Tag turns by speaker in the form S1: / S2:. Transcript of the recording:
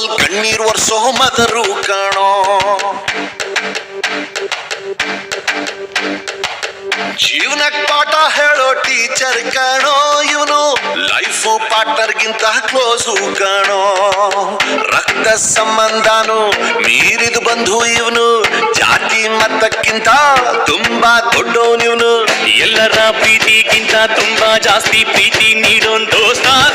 S1: Bottle ಕಣ್ಣೀರ್ ವರ್ಷೋ mother ಕಾಣೋ. ಜೀವನಕ್ ಪಾಠ ಹೇಳೋ ಟೀಚರ್ ಕಾಣೋ ಇವನು. ಲೈಫ್ ಪಾರ್ಟ್ನರ್ ಗಿಂತ ಕ್ಲೋಸು ಕಾಣೋ. ರಕ್ತ ಸಂಬಂಧನು ಮೀರಿದು ಬಂಧು ಇವನು. ಜಾತಿ ಮತಕ್ಕಿಂತ ತುಂಬಾ ದೊಡ್ಡವನಿವನು.
S2: ಎಲ್ಲರ ಪ್ರೀತಿಗಿಂತ ತುಂಬಾ ಜಾಸ್ತಿ ಪ್ರೀತಿ ನೀಡೋನ್ ದೋಸ್ತ